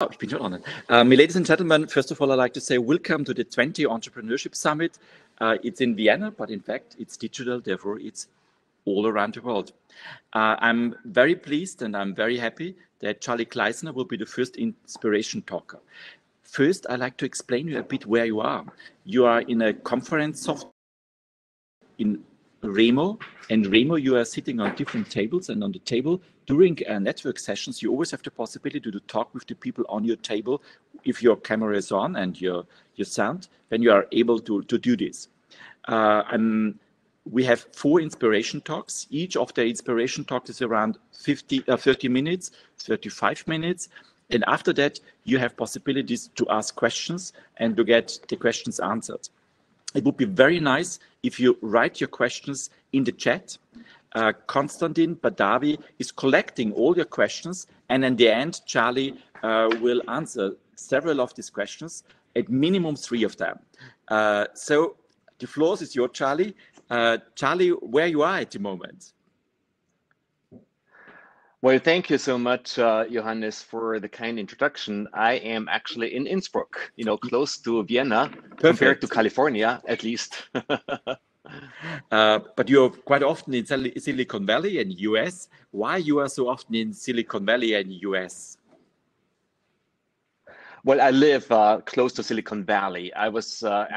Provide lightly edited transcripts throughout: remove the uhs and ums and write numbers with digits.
Oh, ich bin schon on it. Ladies and gentlemen, first of all, I'd like to say welcome to the 20 Entrepreneurship Summit. It's in Vienna, but in fact, it's digital, therefore it's all around the world. I'm very pleased and I'm very happy that Charly Kleissner will be the first inspiration talker. First, I'd like to explain you a bit where you are. You are in a conference software in Remo, and Remo, you are sitting on different tables, and on the table during network sessions, you always have the possibility to talk with the people on your table. If your camera is on and your sound, then you are able to do this. We have 4 inspiration talks. Each of the inspiration talks is around 30 minutes, 35 minutes. And after that, you have possibilities to ask questions and to get the questions answered. It would be very nice if you write your questions in the chat. Konstantin Badawi is collecting all your questions, and in the end, Charly will answer several of these questions, at minimum 3 of them. So the floor is yours, Charly. Charly, where you are at the moment? Well, thank you so much, Johannes, for the kind introduction. I am actually in Innsbruck, close to Vienna. Perfect. Compared to California, at least. But you're quite often in Silicon Valley and US. Why you are so often in Silicon Valley and US? Well, I live close to Silicon Valley. I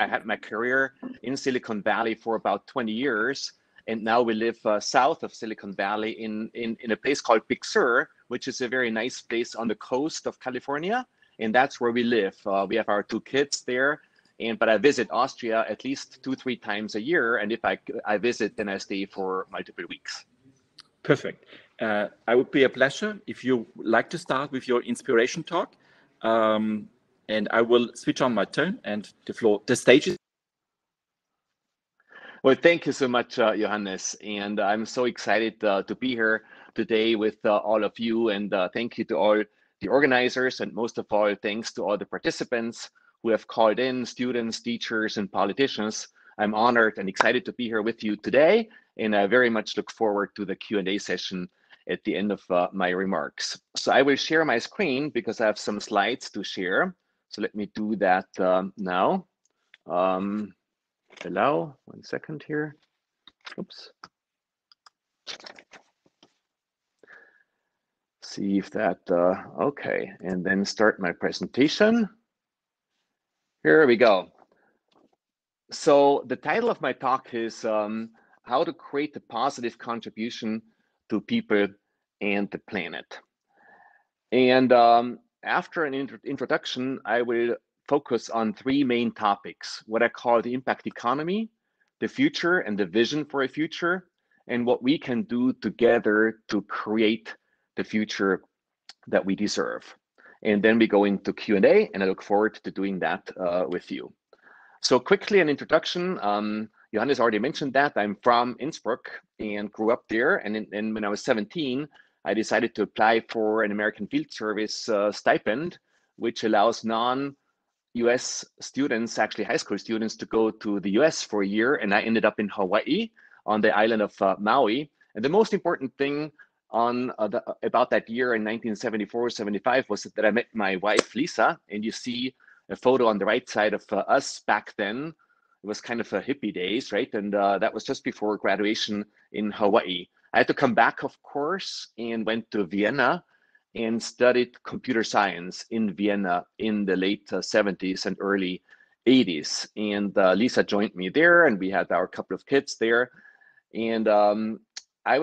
had my career in Silicon Valley for about 20 years. And now we live south of Silicon Valley in a place called Big Sur, which is a very nice place on the coast of California. And that's where we live. We have our 2 kids there. But I visit Austria at least 2-3 times a year. And if I visit, then I stay for multiple weeks. Perfect. I would be a pleasure if you like to start with your inspiration talk. And I will switch on my tone and the stage is. Well, thank you so much, Johannes. And I'm so excited to be here today with all of you. And thank you to all the organizers. And most of all, thanks to all the participants who have called in, students, teachers, and politicians. I'm honored and excited to be here with you today. And I very much look forward to the Q&A session at the end of my remarks. So I will share my screen because I have some slides to share. So let me do that now. Allow 1 second here. Oops. See if that, okay. And then start my presentation. Here we go. So the title of my talk is how to create a positive contribution to people and the planet. And after an introduction, I will focus on 3 main topics, what I call the impact economy, the future and the vision for a future, and what we can do together to create the future that we deserve. And then we go into Q&A, and I look forward to doing that with you. So quickly, an introduction. Johannes already mentioned that I'm from Innsbruck and grew up there. And when I was 17, I decided to apply for an American Field Service stipend, which allows non-US students, actually high school students, to go to the US for a year. And I ended up in Hawaii on the island of Maui. And the most important thing about that year in 1974-75 was that I met my wife, Lisa, and you see a photo on the right side of us back then. It was kind of a hippie days, right? And that was just before graduation in Hawaii. I had to come back, of course, and went to Vienna and studied computer science in Vienna in the late 70s and early 80s. And Lisa joined me there, and we had our couple of kids there. And I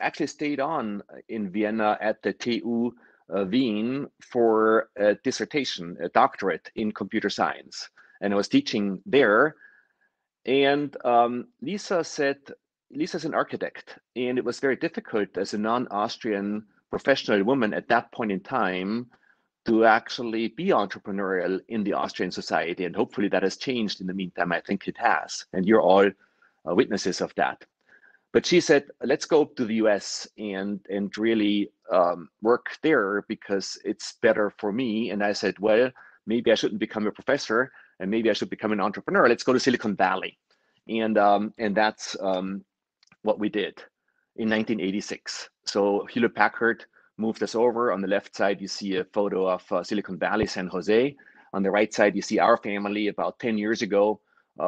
actually stayed on in Vienna at the TU Wien for a dissertation, a doctorate in computer science. And I was teaching there. And Lisa said, Lisa's an architect, and it was very difficult as a non-Austrian professional woman at that point in time to actually be entrepreneurial in the Austrian society. And hopefully that has changed in the meantime. I think it has. And you're all witnesses of that. But she said, let's go to the US and really work there because it's better for me. And I said, well, maybe I shouldn't become a professor and maybe I should become an entrepreneur. Let's go to Silicon Valley. And that's what we did in 1986. So Hewlett Packard moved us over. On the left side, you see a photo of Silicon Valley, San Jose. On the right side, you see our family about 10 years ago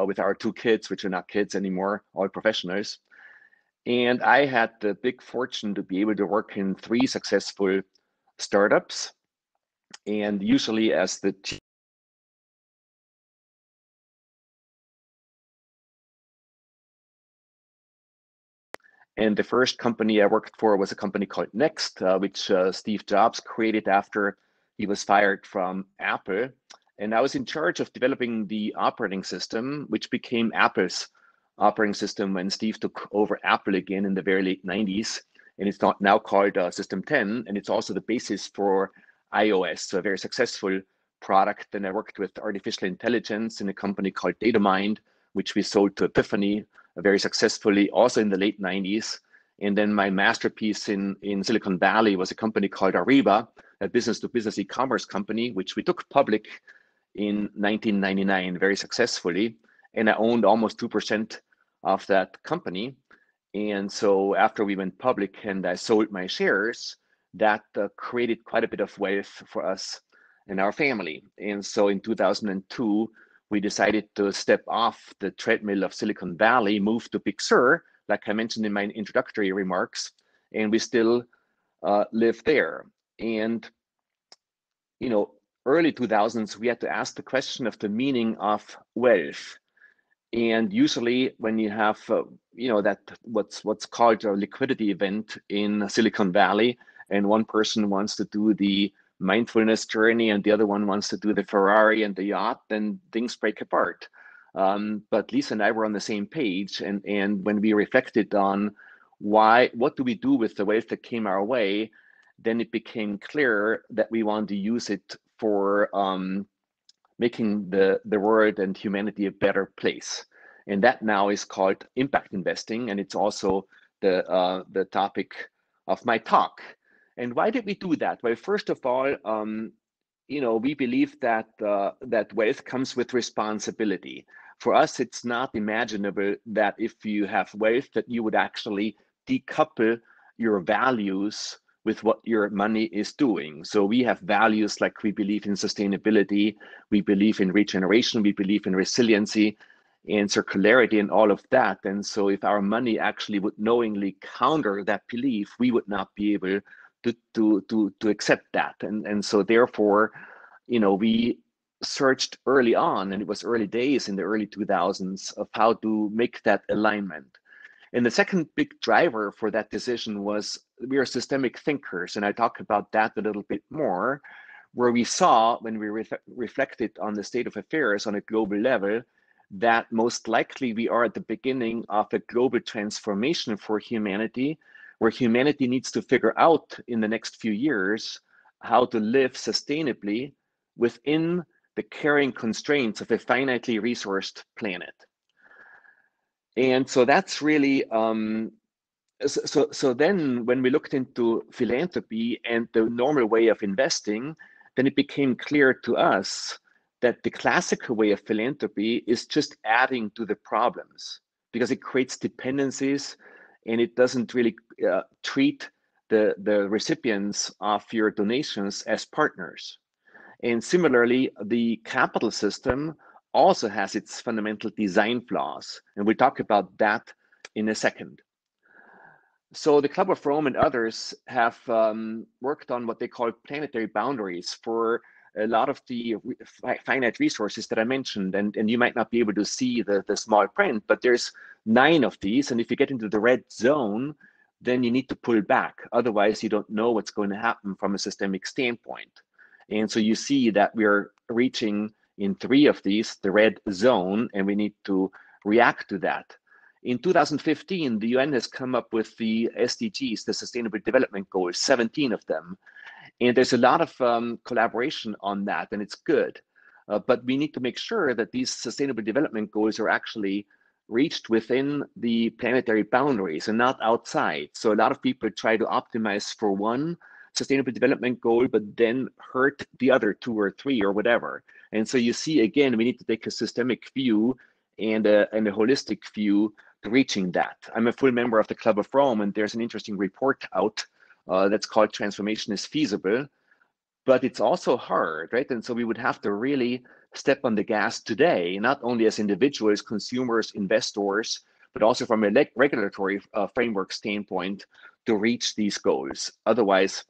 with our 2 kids, which are not kids anymore, all professionals. And I had the big fortune to be able to work in 3 successful startups. And usually as the And the first company I worked for was a company called Next, which Steve Jobs created after he was fired from Apple. And I was in charge of developing the operating system, which became Apple's operating system when Steve took over Apple again in the very late 90s. And it's not now called System 10. And it's also the basis for iOS, so a very successful product. And I worked with artificial intelligence in a company called DataMind, which we sold to Epiphany very successfully, also in the late 90s. And then my masterpiece in Silicon Valley was a company called Ariba, a business-to-business e-commerce company, which we took public in 1999 very successfully. And I owned almost 2% of that company. And so after we went public and I sold my shares, that created quite a bit of wealth for us and our family. And so in 2002, we decided to step off the treadmill of Silicon Valley, move to Big Sur, like I mentioned in my introductory remarks, and we still live there. And, you know, early 2000s, we had to ask the question of the meaning of wealth. And usually when you have, you know, that what's called a liquidity event in Silicon Valley, and one person wants to do the mindfulness journey and the other one wants to do the Ferrari and the yacht, then things break apart. But Lisa and I were on the same page, and when we reflected on what do we do with the wealth that came our way, then it became clear that we want to use it for making the world and humanity a better place. And that now is called impact investing, and it's also the topic of my talk. And why did we do that? Well, first of all, you know, we believe that that wealth comes with responsibility. For us, it's not imaginable that if you have wealth, that you would actually decouple your values with what your money is doing. So we have values like we believe in sustainability, we believe in regeneration, we believe in resiliency and circularity and all of that. And so if our money actually would knowingly counter that belief, we would not be able to accept that. And so therefore, you know, we searched early on, and it was early days in the early 2000s, of how to make that alignment. And the second big driver for that decision was we are systemic thinkers. And I talk about that a little bit more, where we saw when we reflected on the state of affairs on a global level, that most likely we are at the beginning of a global transformation for humanity, where humanity needs to figure out in the next few years how to live sustainably within the carrying constraints of a finitely resourced planet. And so that's really, so then when we looked into philanthropy and the normal way of investing, then it became clear to us that the classical way of philanthropy is just adding to the problems, because it creates dependencies and it doesn't really treat the recipients of your donations as partners. And similarly, the capital system also has its fundamental design flaws. And we'll talk about that in a second. So the Club of Rome and others have worked on what they call planetary boundaries for a lot of the finite resources that I mentioned. And you might not be able to see the small print, but there's 9 of these. And if you get into the red zone, then you need to pull back. Otherwise, you don't know what's going to happen from a systemic standpoint. And so you see that we're reaching in 3 of these, the red zone, and we need to react to that. In 2015, the UN has come up with the SDGs, the Sustainable Development Goals, 17 of them. And there's a lot of collaboration on that, and it's good. But we need to make sure that these Sustainable Development Goals are actually reached within the planetary boundaries and not outside. So a lot of people try to optimize for one Sustainable Development Goal, but then hurt the other 2 or 3 or whatever. And so you see, again, we need to take a systemic view and a holistic view to reaching that. I'm a full member of the Club of Rome, and there's an interesting report out that's called transformation is feasible, but it's also hard, right? And so we would have to really step on the gas today, not only as individuals, consumers, investors, but also from a regulatory framework standpoint to reach these goals. Otherwise,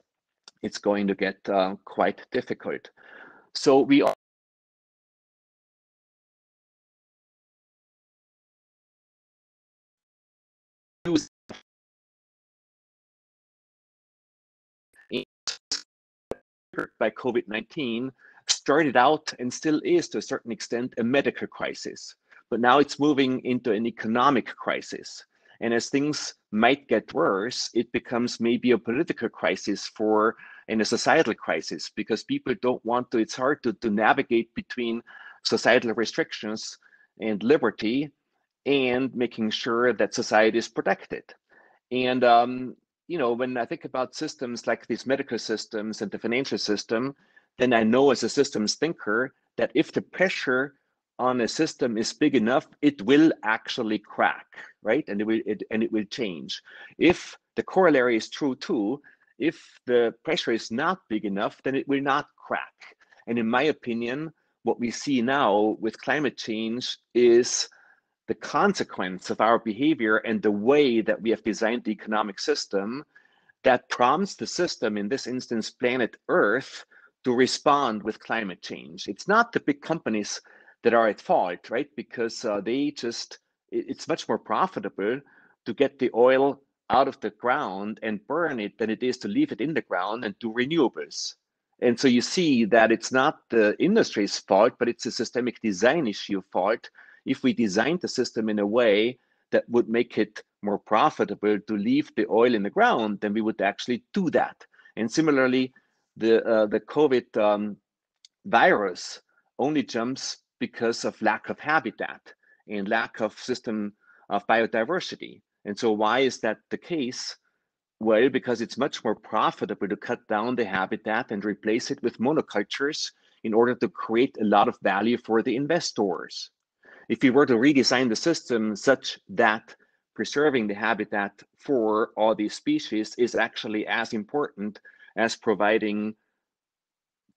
it's going to get quite difficult. So we use by COVID-19 started out and still is to a certain extent a medical crisis, but now it's moving into an economic crisis. And as things might get worse, it becomes maybe a political crisis and a societal crisis, because people don't want to, it's hard to navigate between societal restrictions and liberty and making sure that society is protected. And when I think about systems like these medical systems and the financial system, then I know as a systems thinker that if the pressure on a system is big enough, it will actually crack, right? And it will change. If the corollary is true too, if the pressure is not big enough, then it will not crack. And in my opinion, what we see now with climate change is the consequence of our behavior and the way that we have designed the economic system that prompts the system, in this instance, planet Earth, to respond with climate change. It's not the big companies that are at fault, right? Because it's much more profitable to get the oil out of the ground and burn it than it is to leave it in the ground and do renewables. And so you see that it's not the industry's fault, but it's a systemic design issue fault. If we designed the system in a way that would make it more profitable to leave the oil in the ground, then we would actually do that. And similarly, the COVID virus only jumps because of lack of habitat and lack of system of biodiversity. And so why is that the case? Well, because it's much more profitable to cut down the habitat and replace it with monocultures in order to create a lot of value for the investors. If we were to redesign the system such that preserving the habitat for all these species is actually as important as providing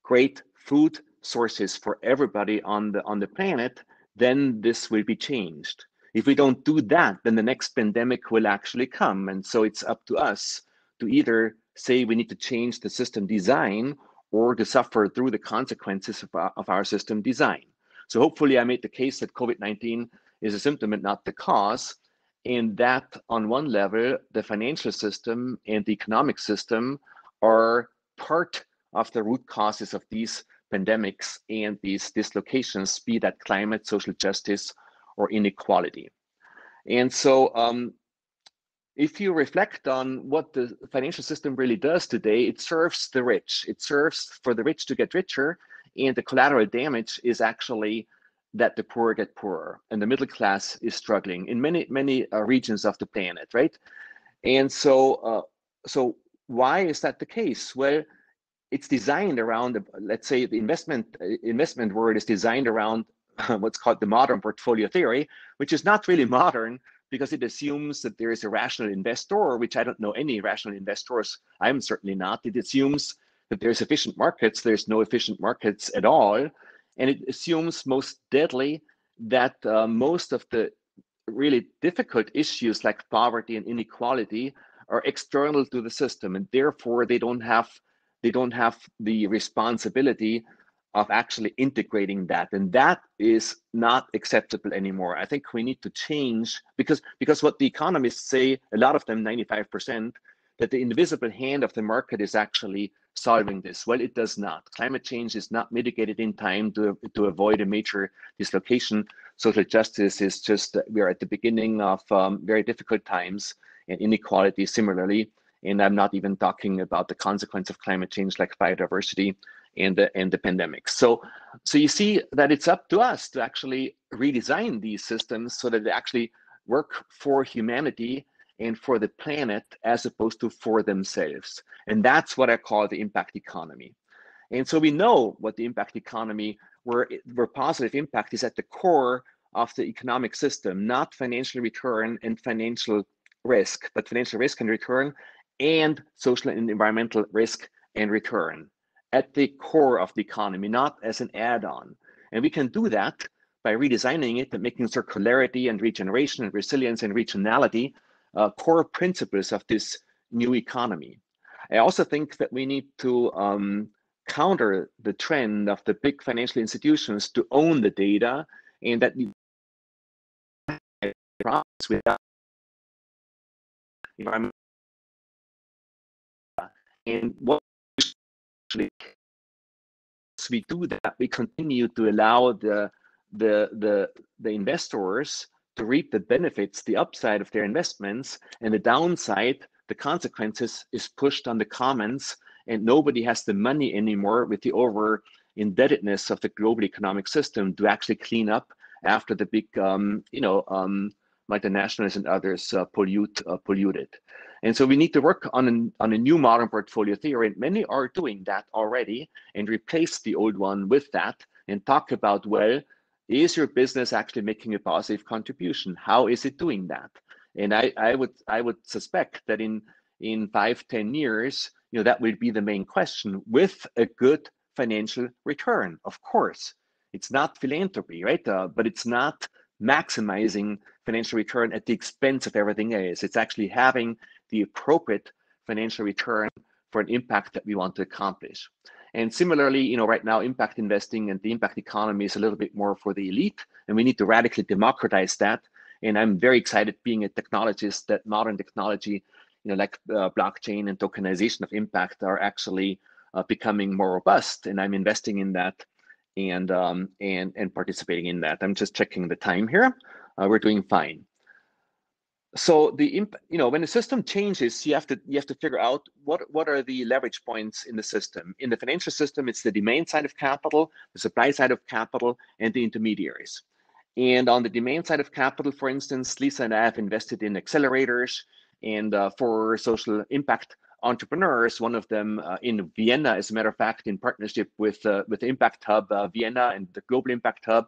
great food sources for everybody on the planet, then this will be changed. If we don't do that, then the next pandemic will actually come. And so it's up to us to either say we need to change the system design or to suffer through the consequences of our system design. So hopefully I made the case that COVID-19 is a symptom and not the cause, and that on one level, the financial system and the economic system are part of the root causes of these pandemics and these dislocations, be that climate, social justice, or inequality. And so if you reflect on what the financial system really does today, it serves the rich. It serves for the rich to get richer, and the collateral damage is actually that the poor get poorer and the middle class is struggling in many regions of the planet, right? And so why is that the case? Well, it's designed around, let's say, the investment world is designed around what's called the modern portfolio theory, which is not really modern because it assumes that there is a rational investor, which I don't know any rational investors. I'm certainly not. It assumes that there's efficient markets. There's no efficient markets at all. And it assumes most deadly that most of the really difficult issues like poverty and inequality are external to the system, and therefore they don't have the responsibility of actually integrating that. And that is not acceptable anymore. I think we need to change because what the economists say, a lot of them, 95%, that the invisible hand of the market is actually solving this. Well, it does not. Climate change is not mitigated in time to avoid a major dislocation. Social justice is just, we are at the beginning of very difficult times, and inequality similarly. And I'm not even talking about the consequence of climate change like biodiversity and the pandemic. So you see that it's up to us to actually redesign these systems so that they actually work for humanity and for the planet as opposed to for themselves. And that's what I call the impact economy. And so we know what the impact economy, where positive impact is at the core of the economic system, not financial return and financial risk, but financial risk and return and social and environmental risk and return at the core of the economy, not as an add-on. And we can do that by redesigning it and making circularity and regeneration and resilience and regionality core principles of this new economy. I also think that we need to counter the trend of the big financial institutions to own the data, and that we without environment. And what actually we do that, we continue to allow the investors to reap the benefits, the upside of their investments, and the downside, the consequences, is pushed on the commons, and nobody has the money anymore with the over indebtedness of the global economic system to actually clean up after the big multinationals and others polluted. And so we need to work on a new modern portfolio theory, and many are doing that already, and replace the old one with that and talk about, well, is your business actually making a positive contribution? How is it doing that? And I would suspect that in 5-10 years, that will be the main question, with a good financial return. Of course, it's not philanthropy, right? But it's not maximizing financial return at the expense of everything else. It's actually having the appropriate financial return for an impact that we want to accomplish. And similarly, right now, impact investing and the impact economy is a little bit more for the elite, and we need to radically democratize that. And I'm very excited, being a technologist, that modern technology, like blockchain and tokenization of impact, are actually becoming more robust. And I'm investing in that and participating in that. I'm just checking the time here. We're doing fine. So when the system changes, you have to figure out what are the leverage points in the system. In the financial system, it's the demand side of capital, the supply side of capital, and the intermediaries. And on the demand side of capital, for instance, Lisa and I have invested in accelerators and for social impact entrepreneurs. One of them in Vienna, as a matter of fact, in partnership with the Impact Hub Vienna and the Global Impact Hub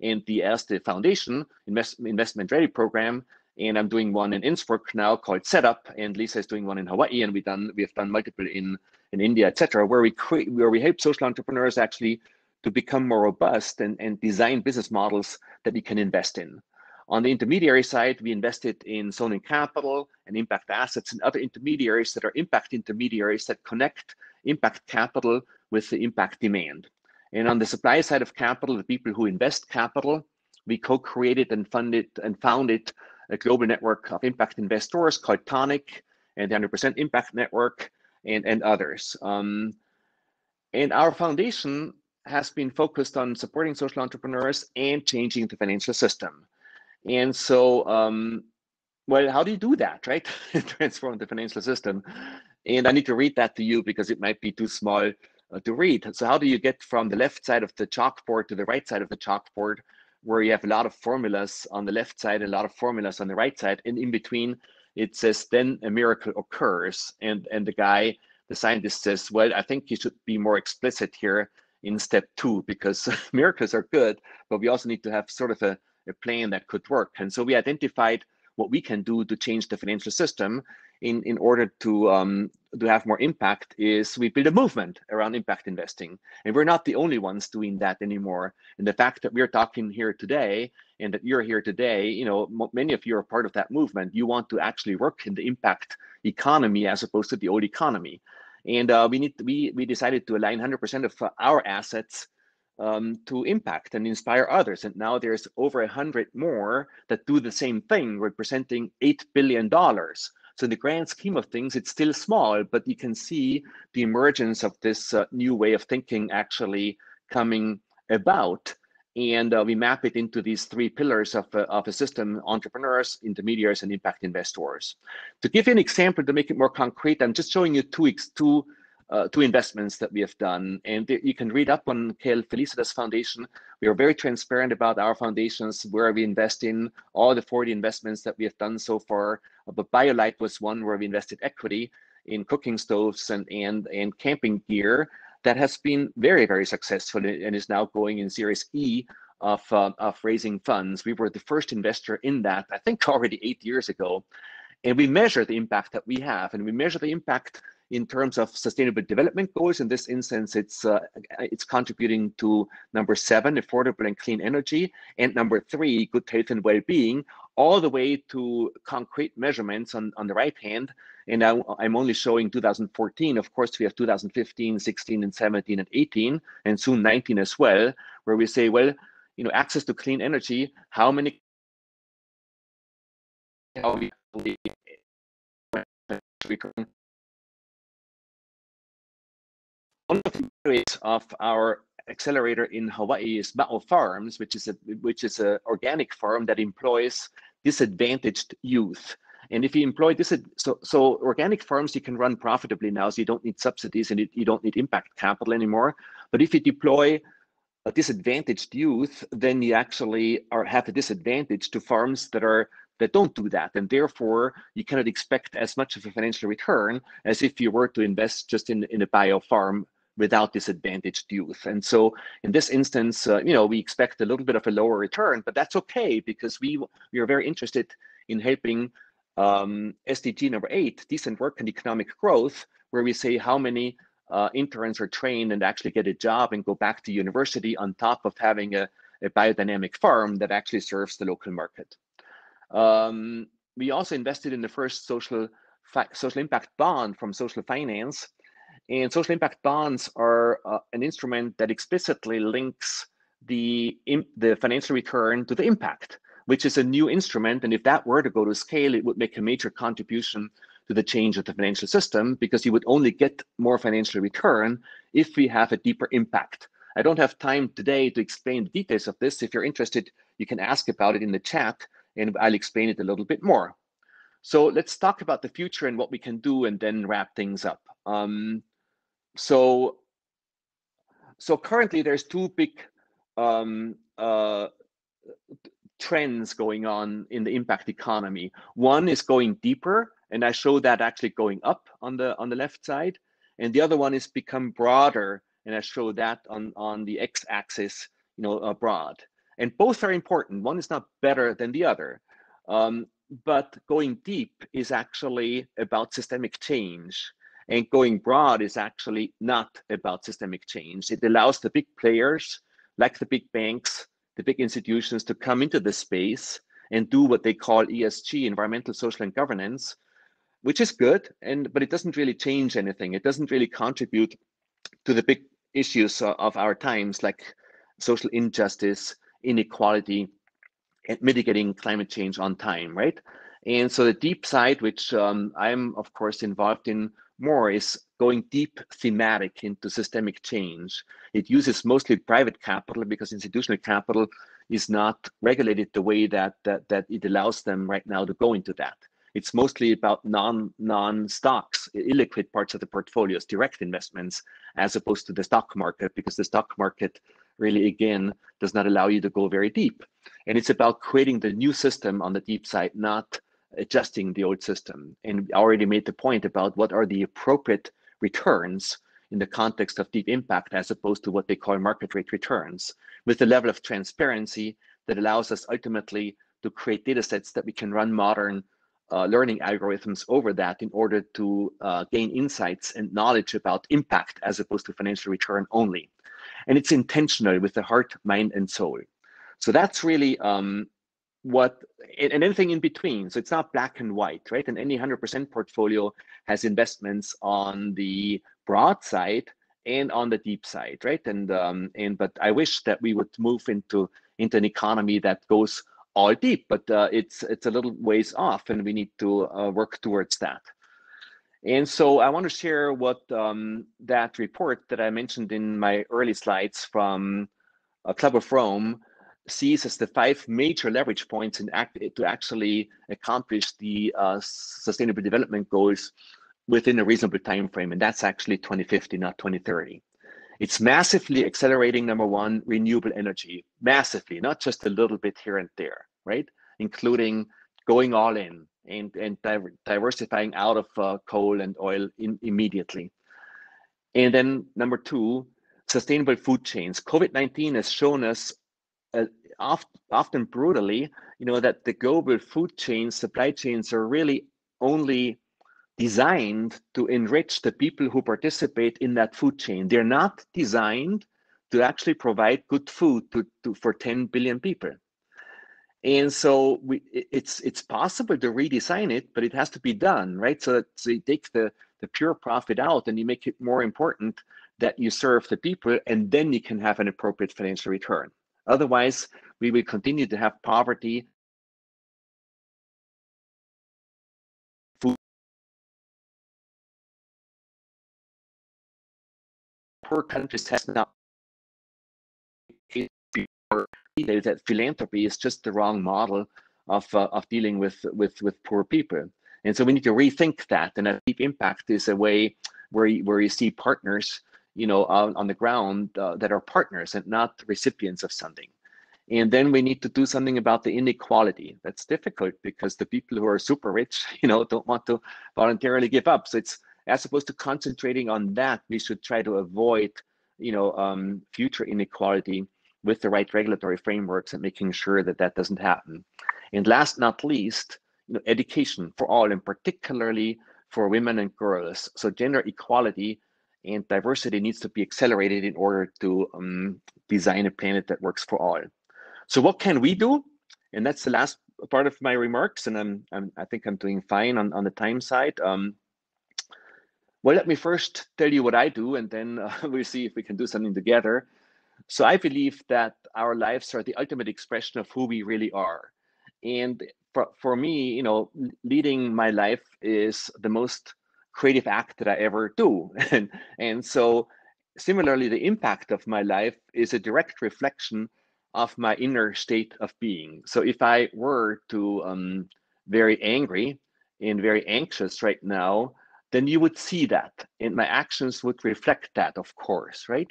and the Erste Foundation Investment Ready program. And I'm doing one in Innsbruck now called Setup, and Lisa is doing one in Hawaii, and we have done multiple in India, etc., where we help social entrepreneurs actually to become more robust and design business models that we can invest in. On the intermediary side, we invested in Zoning Capital and Impact Assets and other intermediaries that are impact intermediaries that connect impact capital with the impact demand. And on the supply side of capital, the people who invest capital, we co-created and founded a global network of impact investors called Tonic and the 100% Impact Network and others. And our foundation has been focused on supporting social entrepreneurs and changing the financial system. And so, well, how do you do that, right? Transform the financial system. And I need to read that to you because it might be too small to read. So how do you get from the left side of the chalkboard to the right side of the chalkboard, where you have a lot of formulas on the left side, a lot of formulas on the right side, and in between it says, then a miracle occurs. And the scientist says, well, I think you should be more explicit here in step 2, because miracles are good, but we also need to have sort of a plan that could work. And so we identified what we can do to change the financial system in order to have more impact. Is we build a movement around impact investing, and we're not the only ones doing that anymore. And the fact that we're talking here today and that you're here today, many of you are part of that movement. You want to actually work in the impact economy as opposed to the old economy. And we decided to align 100% of our assets to impact and inspire others. And now there's over 100 more that do the same thing, representing $8 billion. So in the grand scheme of things, it's still small, but you can see the emergence of this new way of thinking actually coming about. And we map it into these 3 pillars of a system: entrepreneurs, intermediaries, and impact investors. To give you an example, to make it more concrete, I'm just showing you two investments that we have done, and you can read up on Kale Felicitas Foundation. We are very transparent about our foundations, where we invest in. All the 40 investments that we have done so far, but BioLite was one where we invested equity in cooking stoves and camping gear that has been very, very successful and is now going in Series E of raising funds. We were the first investor in that, I think already 8 years ago. And we measure the impact that we have, and we measure the impact in terms of sustainable development goals. In this instance, it's contributing to number 7, affordable and clean energy, and number 3, good health and well-being, all the way to concrete measurements on the right hand. And I'm only showing 2014. Of course, we have 2015, 16, and 17, and 18, and soon 19 as well, where we say, well, access to clean energy, how many one of the areas of our accelerator in Hawaii is Ma'o Farms, which is a organic farm that employs disadvantaged youth. And if you employ so organic farms, you can run profitably now, so you don't need subsidies and you don't need impact capital anymore. But if you deploy a disadvantaged youth, then you actually have a disadvantage to farms that don't do that, and therefore you cannot expect as much of a financial return as if you were to invest just in a bio farm without disadvantaged youth. And so in this instance, we expect a little bit of a lower return, but that's okay, because we are very interested in helping SDG number 8, decent work and economic growth, where we say how many interns are trained and actually get a job and go back to university on top of having a biodynamic farm that actually serves the local market. We also invested in the first social impact bond from social finance. And social impact bonds are an instrument that explicitly links the financial return to the impact, which is a new instrument. And if that were to go to scale, it would make a major contribution to the change of the financial system, because you would only get more financial return if we have a deeper impact. I don't have time today to explain the details of this. If you're interested, you can ask about it in the chat, and I'll explain it a little bit more. So let's talk about the future and what we can do, and then wrap things up. So currently there's 2 big trends going on in the impact economy. One is going deeper, and I show that actually going up on the left side, and the other one is become broader, and I show that on the x-axis, broad. And both are important. One is not better than the other, but going deep is actually about systemic change, and going broad is actually not about systemic change. It allows the big players, like the big banks, the big institutions, to come into the space and do what they call ESG, environmental, social, and governance, which is good, but it doesn't really change anything. It doesn't really contribute to the big issues of our times, like social injustice, inequality, and mitigating climate change on time, right? And so the deep side, which I'm of course involved in more, is going deep thematic into systemic change. It uses mostly private capital, because institutional capital is not regulated the way that it allows them right now to go into that. It's mostly about non-stocks, illiquid parts of the portfolios, direct investments, as opposed to the stock market, because the stock market really, again, does not allow you to go very deep. And it's about creating the new system on the deep side, not adjusting the old system. And I already made the point about what are the appropriate returns in the context of deep impact, as opposed to what they call market rate returns, with the level of transparency that allows us ultimately to create data sets that we can run modern learning algorithms over that, in order to gain insights and knowledge about impact, as opposed to financial return only. And it's intentional with the heart, mind, and soul. So that's really and anything in between. So it's not black and white, right? And any 100% portfolio has investments on the broad side and on the deep side, right? But I wish that we would move into an economy that goes all deep, but it's a little ways off, and we need to work towards that. And so I want to share what that report that I mentioned in my early slides from Club of Rome sees as the 5 major leverage points to actually accomplish the Sustainable Development Goals within a reasonable time frame, and that's actually 2050, not 2030. It's massively accelerating, number 1, renewable energy, massively, not just a little bit here and there, right? Including going all in and diversifying out of coal and oil immediately. And then number 2, sustainable food chains. COVID-19 has shown us often brutally, that the global food chains, supply chains, are really only designed to enrich the people who participate in that food chain. They're not designed to actually provide good food for 10 billion people. And so it's possible to redesign it, but it has to be done, right? So you take the pure profit out and you make it more important that you serve the people, and then you can have an appropriate financial return. Otherwise, we will continue to have poverty. Poor countries has not that philanthropy is just the wrong model of dealing with poor people. And so we need to rethink that. And a deep impact is a way where you see partners, on the ground that are partners and not recipients of something. And then we need to do something about the inequality. That's difficult because the people who are super rich, don't want to voluntarily give up. So it's, as opposed to concentrating on that, we should try to avoid, future inequality with the right regulatory frameworks and making sure that that doesn't happen. And last not least, education for all, and particularly for women and girls. So gender equality and diversity needs to be accelerated in order to design a planet that works for all. So what can we do? And that's the last part of my remarks. And I think I'm doing fine on the time side. Well, let me first tell you what I do, and then we'll see if we can do something together. So I believe that our lives are the ultimate expression of who we really are. And for me, leading my life is the most creative act that I ever do. And so similarly, the impact of my life is a direct reflection of my inner state of being. So if I were to very angry and very anxious right now, then you would see that, and my actions would reflect that, of course, right?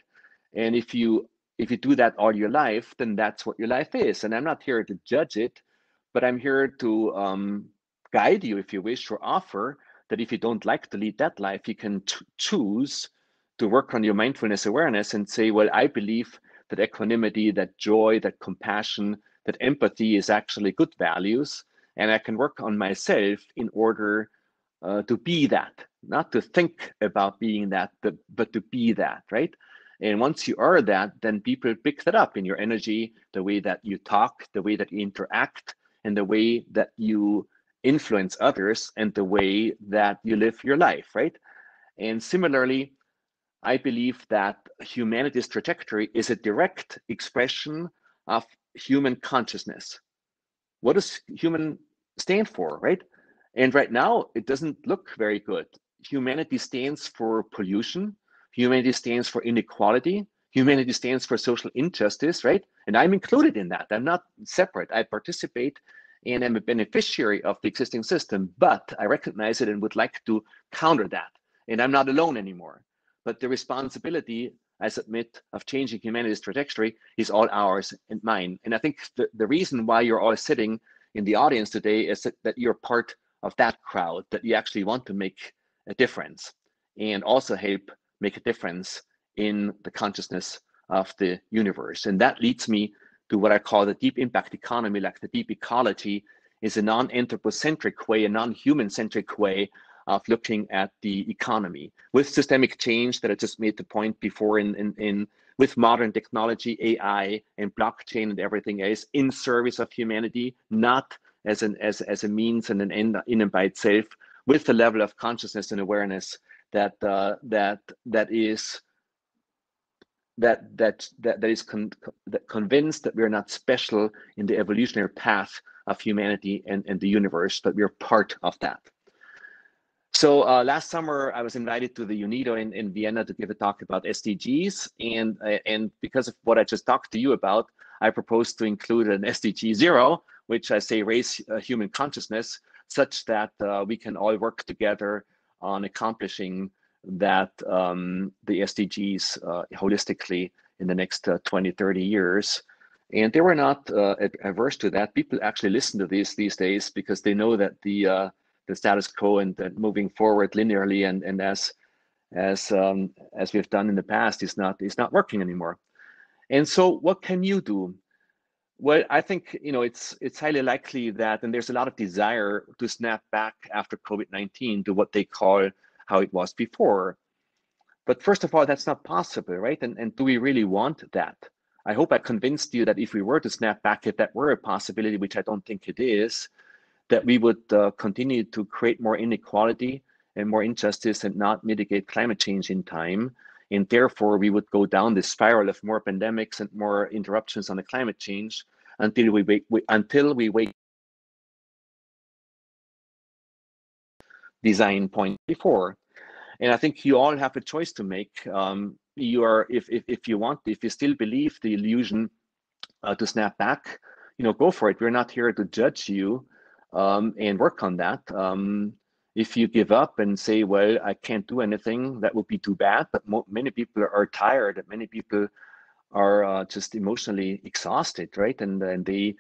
And if you do that all your life, then that's what your life is. And I'm not here to judge it, but I'm here to guide you, if you wish, or offer that if you don't like to lead that life, you can choose to work on your mindfulness awareness and say, well, I believe that equanimity, that joy, that compassion, that empathy is actually good values. And I can work on myself in order to be that, not to think about being that, but to be that, right? And once you are that, then people pick that up in your energy, the way that you talk, the way that you interact, and the way that you influence others, and the way that you live your life, right? And similarly, I believe that humanity's trajectory is a direct expression of human consciousness. What does human stand for, right? And right now, it doesn't look very good. Humanity stands for pollution. Humanity stands for inequality. Humanity stands for social injustice, right? And I'm included in that. I'm not separate. I participate and I'm a beneficiary of the existing system, but I recognize it and would like to counter that. And I'm not alone anymore. But the responsibility, I submit, of changing humanity's trajectory is all ours and mine. And I think the reason why you're all sitting in the audience today is that you're part of that crowd, that you actually want to make a difference and also help make a difference in the consciousness of the universe. And that leads me to what I call the deep impact economy. Like the deep ecology is a non-anthropocentric way, a non-human centric way of looking at the economy with systemic change that I just made the point before with modern technology, AI and blockchain and everything else in service of humanity, not as a means and an end in and by itself, with the level of consciousness and awareness that is convinced that we're not special in the evolutionary path of humanity and the universe, but we're part of that. So last summer, I was invited to the UNIDO in Vienna to give a talk about SDGs. And because of what I just talked to you about, I proposed to include an SDG 0, which I say raise human consciousness, such that we can all work together on accomplishing that the SDGs holistically in the next 20, 30 years. And they were not averse to that. People actually listen to these days because they know that the status quo and moving forward linearly and as we've done in the past is not working anymore. And so what can you do? Well, I think, it's highly likely that, and there's a lot of desire to snap back after COVID-19 to what they call how it was before. But first of all, that's not possible, right? And do we really want that? I hope I convinced you that if we were to snap back, if that were a possibility, which I don't think it is, that we would continue to create more inequality and more injustice and not mitigate climate change in time. And therefore, we would go down this spiral of more pandemics and more interruptions on the climate change until we wait design point before. And I think you all have a choice to make. If you still believe the illusion to snap back, go for it. We're not here to judge you and work on that. If you give up and say, well, I can't do anything, that would be too bad. But many people are tired. Many people are just emotionally exhausted, right? And they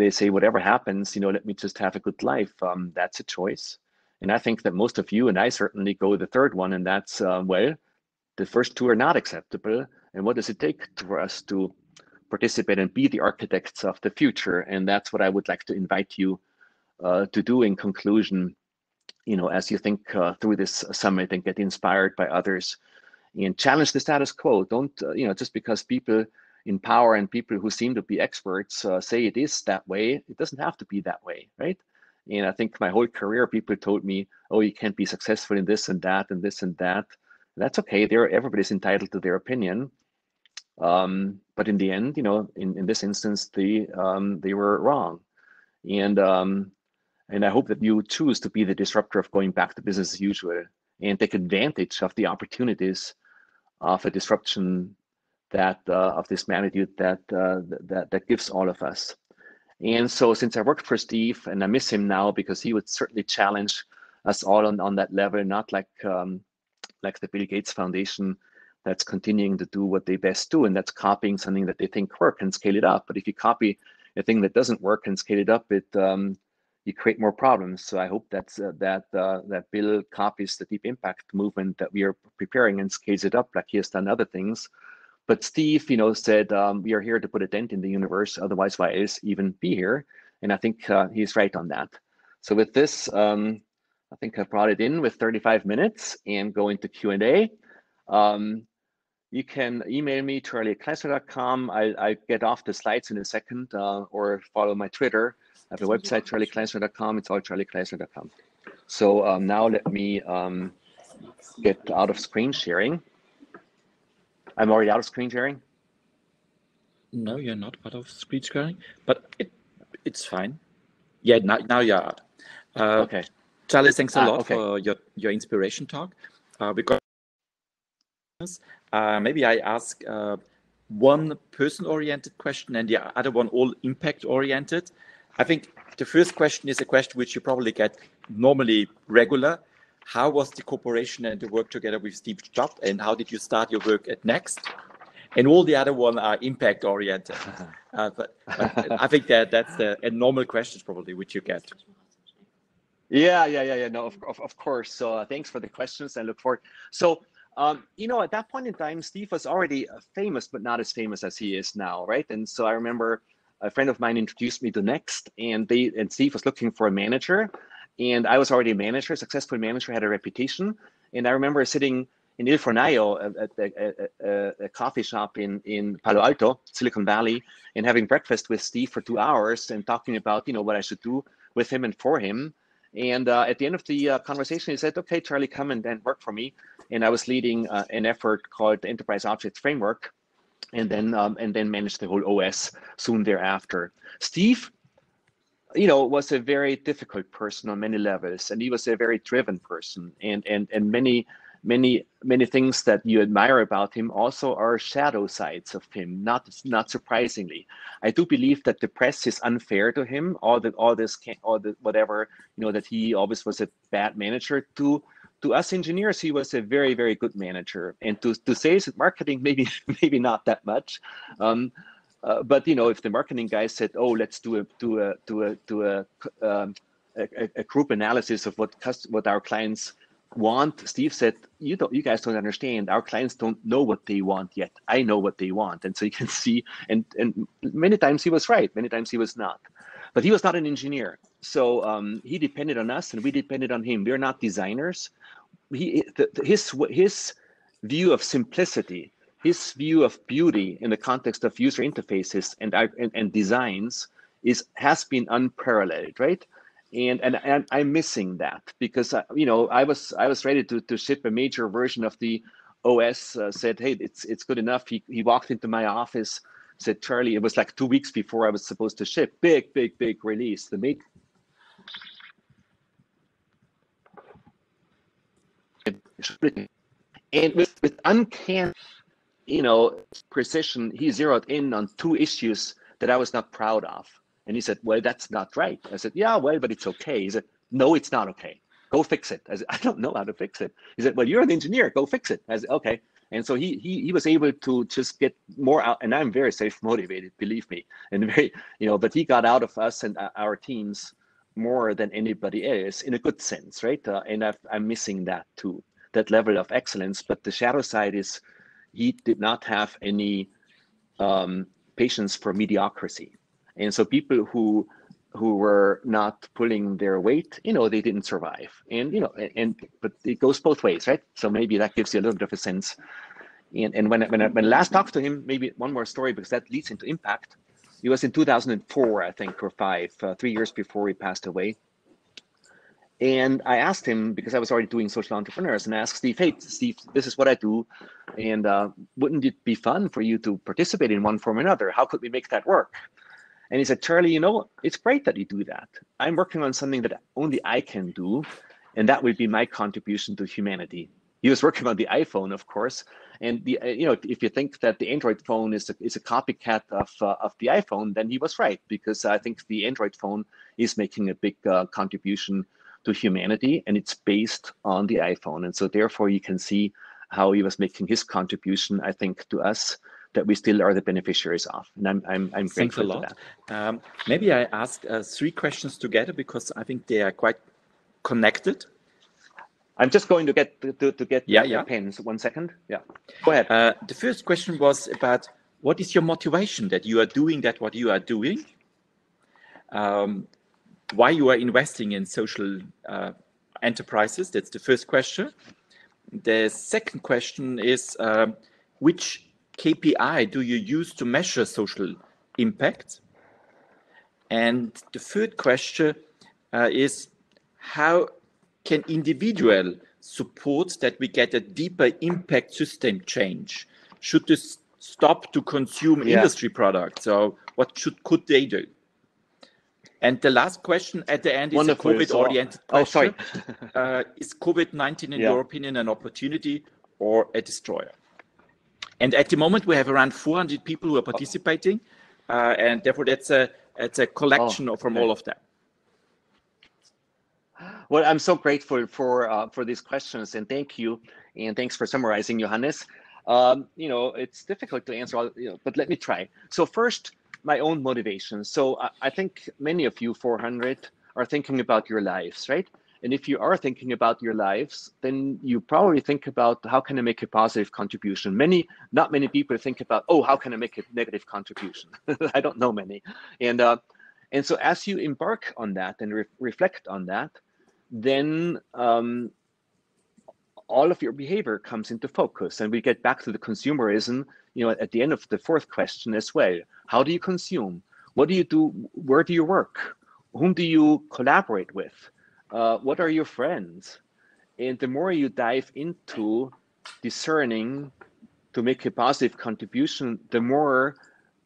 say, whatever happens, let me just have a good life. That's a choice. And I think that most of you, and I certainly, go the third one, and that's, well, the first two are not acceptable. And what does it take for us to participate and be the architects of the future? And that's what I would like to invite you to do in conclusion, as you think through this summit and get inspired by others and challenge the status quo. Don't, just because people in power and people who seem to be experts say it is that way, it doesn't have to be that way, right? And I think my whole career, people told me, oh, you can't be successful in this and that and this and that. That's okay. Everybody's entitled to their opinion. But in the end, in this instance, they were wrong. And I hope that you choose to be the disruptor of going back to business as usual and take advantage of the opportunities of a disruption that of this magnitude that gives all of us. And so, since I worked for Steve, and I miss him now because he would certainly challenge us all on that level, not like the Bill Gates Foundation that's continuing to do what they best do, and that's copying something that they think works and scale it up. But if you copy a thing that doesn't work and scale it up, you create more problems. So I hope that Bill copies the deep impact movement that we are preparing and scales it up like he has done other things. But Steve, said, we are here to put a dent in the universe. Otherwise, why else even be here? And I think he's right on that. So with this, I think I brought it in with 35 minutes and go into Q&A. You can email me, charlykleissner.com. I get off the slides in a second, or follow my Twitter. I have a website, charlykleissner.com. It's all charlykleissner.com. So now let me get out of screen sharing. I'm already out of screen sharing? No, you're not out of screen sharing, but it's fine. Yeah, now you're out. Okay. Charlie, thanks a lot for your inspiration talk. Because maybe I ask one person-oriented question and the other one all impact-oriented. I think the first question is a question which you probably get normally regular. How was the cooperation and the work together with Steve Jobs, and how did you start your work at Next? And all the other one are impact-oriented. But I think that's a normal question probably which you get. Yeah. No, of course. So thanks for the questions. I look forward. So, at that point in time, Steve was already famous, but not as famous as he is now, right? And so I remember a friend of mine introduced me to Next, and Steve was looking for a manager. And I was already a manager, a successful manager, had a reputation. And I remember sitting in Il Fornaio at a coffee shop in Palo Alto, Silicon Valley, and having breakfast with Steve for 2 hours and talking about, what I should do with him and for him. And at the end of the conversation, he said, okay, Charlie, come and work for me. And I was leading an effort called the Enterprise Object Framework, and then managed the whole OS soon thereafter. Steve, was a very difficult person on many levels, and he was a very driven person, and many things that you admire about him also are shadow sides of him. Not surprisingly, I do believe that the press is unfair to him. All the whatever, that he always was a bad manager. To us engineers, he was a very, very good manager, and to sales and marketing, maybe not that much. But if the marketing guy said, "Oh, let's do a group analysis of what our clients Steve said, you guys don't understand. Our clients don't know what they want yet. I know what they want. And so you can see, and many times he was right, many times he was not. But he was not an engineer. So he depended on us and we depended on him. We're not designers. His view of simplicity, his view of beauty in the context of user interfaces and designs has been unparalleled, right? And I'm missing that because I was ready to ship a major version of the OS. Said, hey, it's good enough. He walked into my office, said, Charlie, it was like 2 weeks before I was supposed to ship. Big release. And with uncanny, precision, he zeroed in on 2 issues that I was not proud of. And he said, well, that's not right. I said, yeah, well, but it's okay. He said, no, it's not okay. Go fix it. I said, I don't know how to fix it. He said, well, you're an engineer. Go fix it. I said, okay. And so he was able to just get more out. And I'm very self-motivated, believe me. And very, but he got out of us and our teams more than anybody else in a good sense, right? And I'm missing that too, that level of excellence. But the shadow side is he did not have any patience for mediocrity. And so people who were not pulling their weight, they didn't survive. And but it goes both ways, right? So maybe that gives you a little bit of a sense. And when I last talked to him, maybe one more story because that leads into impact. It was in 2004, I think, or 5, 3 years before he passed away. And I asked him, because I was already doing social entrepreneurs, and I asked Steve, hey, Steve, this is what I do. And wouldn't it be fun for you to participate in one form or another? How could we make that work? And he said, Charlie, it's great that you do that. I'm working on something that only I can do, and that will be my contribution to humanity. He was working on the iPhone, of course. And if you think that the Android phone is a copycat of the iPhone, then he was right, because I think the Android phone is making a big contribution to humanity, and it's based on the iPhone. And so therefore you can see how he was making his contribution, I think, to us, that we still are the beneficiaries of. And I'm grateful for that. Maybe I ask 3 questions together because I think they are quite connected. I'm just going to get pens. 1 second. Yeah, go ahead. The first question was about what is your motivation that you are doing what you are doing? Why you are investing in social enterprises? That's the first question. The second question is which KPI do you use to measure social impact? And the third question is how can individual support that we get a deeper impact system change? Should this stop to consume industry products? So what could they do? And the last question at the end is a COVID-oriented question. Oh, sorry. Is COVID-19, in your opinion, an opportunity or a destroyer? And at the moment, we have around 400 people who are participating, and therefore it's a collection from all of them. Well, I'm so grateful for these questions, and thank you, and thanks for summarizing, Johannes. It's difficult to answer all, but let me try. So first, my own motivation. So I think many of you 400 are thinking about your lives, right? And if you are thinking about your lives, then you probably think about how can I make a positive contribution. Not many people think about, how can I make a negative contribution? I don't know many. And so as you embark on that and reflect on that, then all of your behavior comes into focus. And we get back to the consumerism, at the end of the fourth question as well. How do you consume? What do you do? Where do you work? Whom do you collaborate with? What are your friends? And the more you dive into discerning to make a positive contribution, the more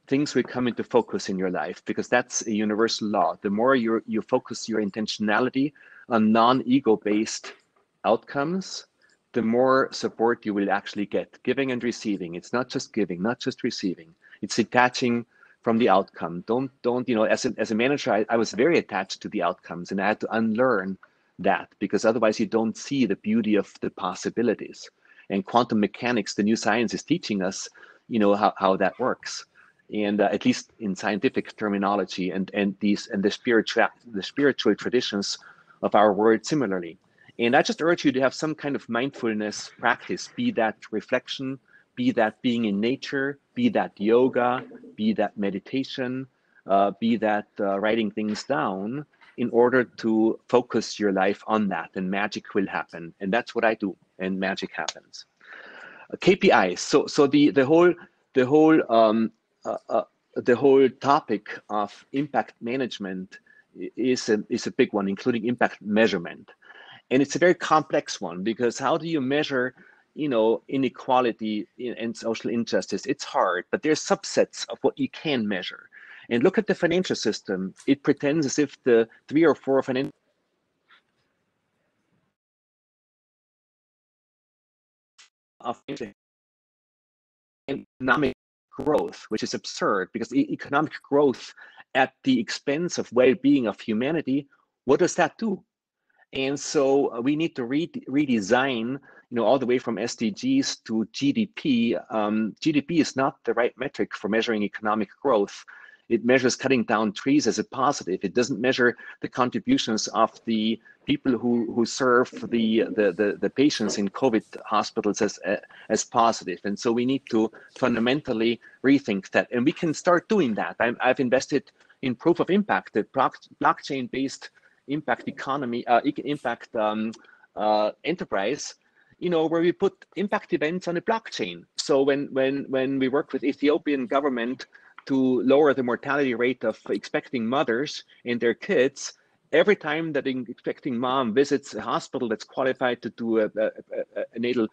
things will come into focus in your life, because that's a universal law. The more you focus your intentionality on non-ego based outcomes, the more support you will actually get. Giving and receiving. It's not just giving, not just receiving. It's detaching from the outcome. Don't as a manager, I was very attached to the outcomes, and I had to unlearn that, because otherwise you don't see the beauty of the possibilities. And quantum mechanics, the new science, is teaching us, how that works. And at least in scientific terminology, and the spiritual traditions of our world similarly. And I just urge you to have some kind of mindfulness practice, be that reflection, be that being in nature, be that yoga, be that meditation, be that writing things down, in order to focus your life on that, and magic will happen. And that's what I do, and magic happens. KPIs. So the whole topic of impact management is a big one, including impact measurement. And it's a very complex one, because how do you measure, inequality and social injustice? It's hard, but there's subsets of what you can measure. And look at the financial system. It pretends as if the 3 or 4 financial of economic growth, which is absurd, because economic growth at the expense of well-being of humanity, what does that do? And so we need to redesign, all the way from SDGs to GDP. GDP is not the right metric for measuring economic growth. It measures cutting down trees as a positive. It doesn't measure the contributions of the people who serve the patients in COVID hospitals as positive. And so we need to fundamentally rethink that. And we can start doing that. I've invested in proof of impact, the blockchain-based impact economy, impact enterprise, where we put impact events on a blockchain. So when we work with Ethiopian government to lower the mortality rate of expecting mothers and their kids, every time that an expecting mom visits a hospital that's qualified to do a natal,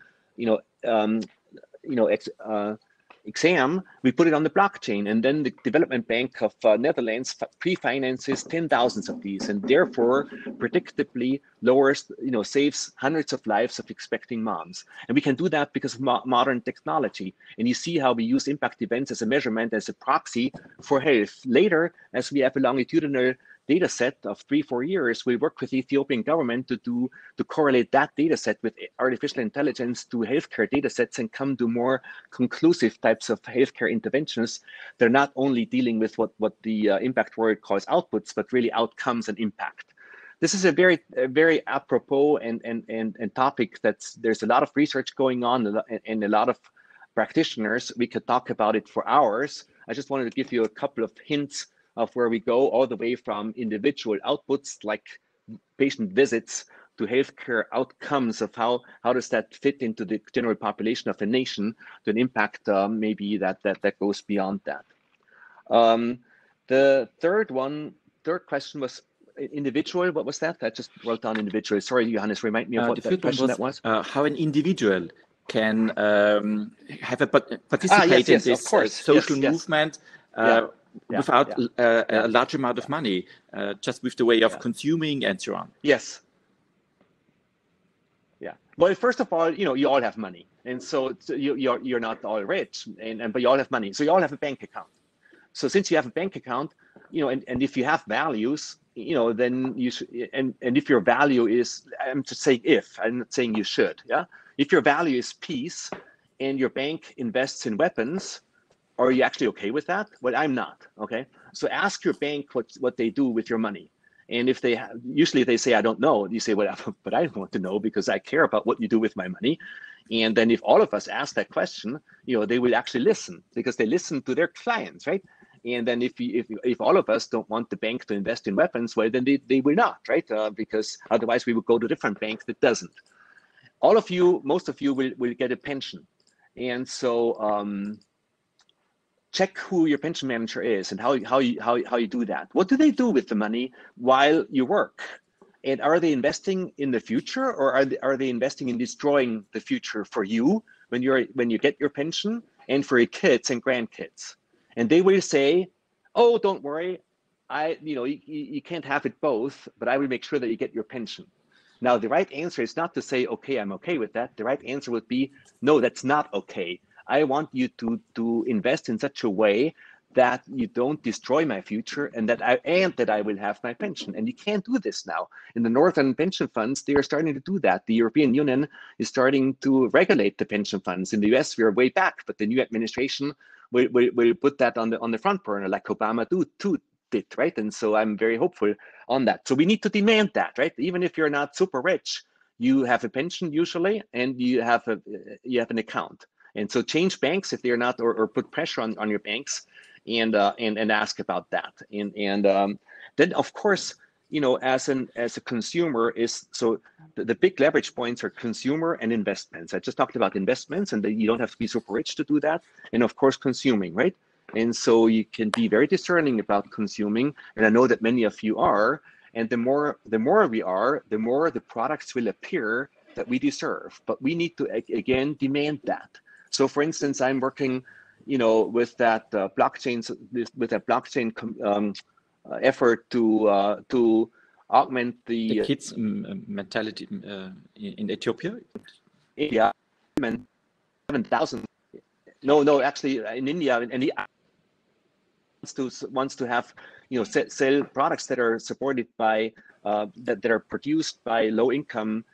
exam, we put it on the blockchain, and then the Development Bank of Netherlands pre-finances 10,000 of these, and therefore predictably lowers, saves hundreds of lives of expecting moms. And we can do that because of modern technology. And you see how we use impact events as a measurement, as a proxy for health. Later, as we have a longitudinal data set of 3-4 years, we work with the Ethiopian government to correlate that data set with artificial intelligence to healthcare data sets and come to more conclusive types of healthcare interventions. They're not only dealing with what the impact word calls outputs, but really outcomes and impact. This is a very apropos and topic there's a lot of research going on and a lot of practitioners. We could talk about it for hours. I just wanted to give you a couple of hints of where we go, all the way from individual outputs like patient visits to healthcare outcomes of how does that fit into the general population of a nation, to an impact maybe that goes beyond that. The third question was individual. What was that? I just wrote down individual. Sorry, Johannes, remind me of what that question that was. How an individual can participate in this social movement. Without a large amount of money, just with the way of consuming and so on. Yes. Yeah. Well, first of all, you all have money, and so you're not all rich, but you all have money, so you all have a bank account. So since you have a bank account, and if you have values, then you should. And if your value is, I'm just saying if, I'm not saying you should. Yeah. If your value is peace, and your bank invests in weapons, are you actually okay with that? Well, I'm not. Okay. So ask your bank what they do with your money. And if usually they say, I don't know. You say, well, but I want to know because I care about what you do with my money. And then if all of us ask that question, they will actually listen, because they listen to their clients, right? And then if all of us don't want the bank to invest in weapons, well, then they will not, right? Because otherwise we would go to a different bank that doesn't. Most of you will get a pension. And so, check who your pension manager is and how you do that. What do they do with the money while you work? And are they investing in the future, or are they investing in destroying the future for you when you get your pension, and for your kids and grandkids? And they will say, oh, don't worry, you can't have it both, but I will make sure that you get your pension. Now, the right answer is not to say, okay, I'm okay with that. The right answer would be, no, that's not okay. I want you to invest in such a way that you don't destroy my future, and that I will have my pension. And you can't do this now. In the Northern pension funds, they are starting to do that. The European Union is starting to regulate the pension funds. In the US, we are way back, but the new administration will put that on the front burner, like Obama did, right? And so I'm very hopeful on that. So we need to demand that, right? Even if you're not super rich, you have a pension usually, and you have an account. And so change banks if they're not, or put pressure on your banks, and ask about that. And then of course, as a consumer the big leverage points are consumer and investments. I just talked about investments, and you don't have to be super rich to do that. And of course, consuming, right? And so you can be very discerning about consuming, and I know that many of you are. And the more we are, the more the products will appear that we deserve. But we need to again demand that. So, for instance, I'm working, with that blockchain effort to augment the kids' mentality in Ethiopia. India, 7,000. No, actually, in India, and he wants to have, sell products that are supported by that are produced by low-income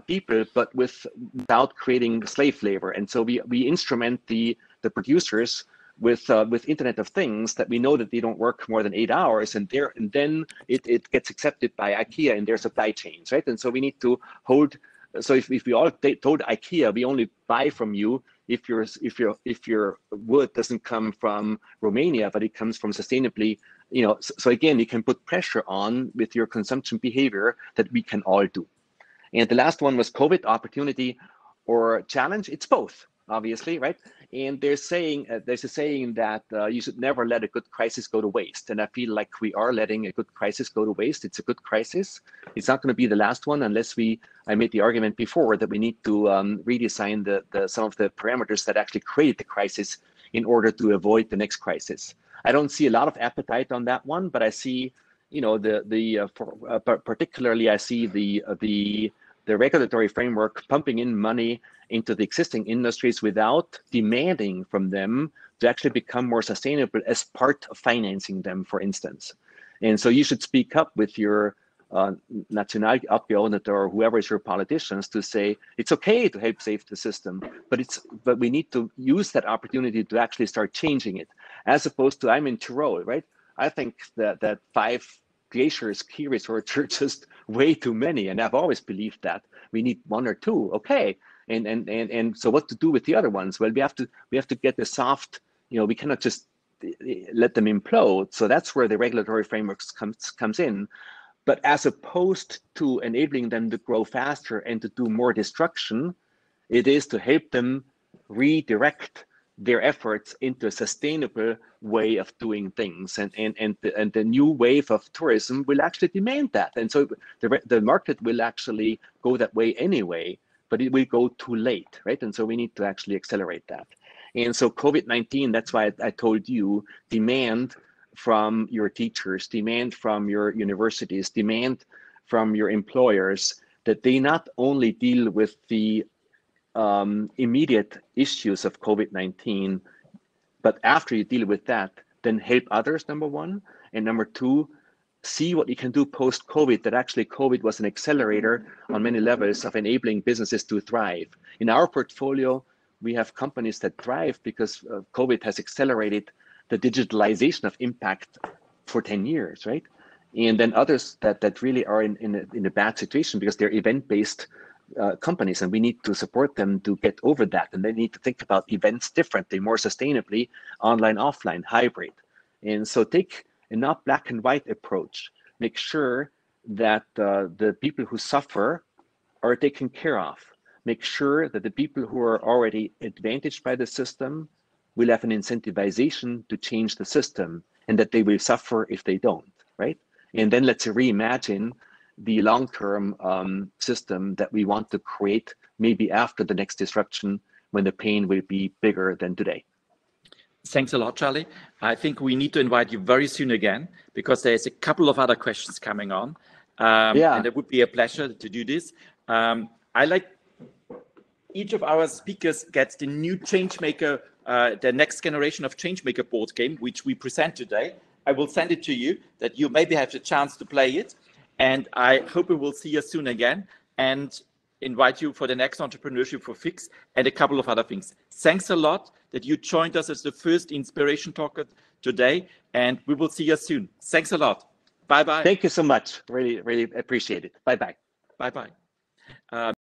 people, but without creating slave labor. And so we instrument the producers with Internet of Things that we know that they don't work more than 8 hours, and then it gets accepted by IKEA in their supply chains, right? And so we need to hold. So if we all told IKEA we only buy from you if your wood doesn't come from Romania, but it comes from sustainably, so again, you can put pressure on with your consumption behavior that we can all do. And the last one was COVID, opportunity or challenge. It's both, obviously, right? And there's a saying that you should never let a good crisis go to waste. And I feel like we are letting a good crisis go to waste. It's a good crisis. It's not going to be the last one unless I made the argument before that we need to redesign some of the parameters that actually create the crisis in order to avoid the next crisis. I don't see a lot of appetite on that one, but I see, particularly I see the regulatory framework pumping in money into the existing industries without demanding from them to actually become more sustainable as part of financing them, for instance. And so you should speak up with your Nationalabgeordnete or whoever is your politicians to say it's okay to help save the system, but we need to use that opportunity to actually start changing it, as opposed to I'm in Tyrol, right? I think that 5 glaciers ski resorts are just way too many, and I've always believed that we need 1 or 2. Okay, and so what to do with the other ones? Well, we have to get the soft. We cannot just let them implode. So that's where the regulatory frameworks comes in. But as opposed to enabling them to grow faster and to do more destruction, it is to help them redirect their efforts into a sustainable way of doing things, and the new wave of tourism will actually demand that, and so the market will actually go that way anyway, but it will go too late, right? And so we need to actually accelerate that. And so COVID-19, that's why I told you, demand from your teachers, demand from your universities, demand from your employers that they not only deal with the immediate issues of COVID-19, but after you deal with that, then help others, number one. And number two, see what you can do post-COVID, that actually COVID was an accelerator on many levels of enabling businesses to thrive. In our portfolio, we have companies that thrive because COVID has accelerated the digitalization of impact for 10 years, right? And then others that really are in a bad situation because they're event-based companies, and we need to support them to get over that. And they need to think about events differently, more sustainably, online, offline, hybrid. And so take a not black and white approach. Make sure that the people who suffer are taken care of. Make sure that the people who are already advantaged by the system will have an incentivization to change the system, and that they will suffer if they don't, right? And then let's reimagine the long-term system that we want to create maybe after the next disruption, when the pain will be bigger than today. Thanks a lot, Charly. I think we need to invite you very soon again, because there's a couple of other questions coming on. And it would be a pleasure to do this. I like each of our speakers gets the new Changemaker, the next generation of Changemaker board game, which we present today. I will send it to you that you maybe have the chance to play it. And I hope we will see you soon again, and invite you for the next Entrepreneurship for Fix and a couple of other things. Thanks a lot that you joined us as the first inspiration talker today, and we will see you soon. Thanks a lot. Bye-bye. Thank you so much. Really, really appreciate it. Bye-bye. Bye-bye.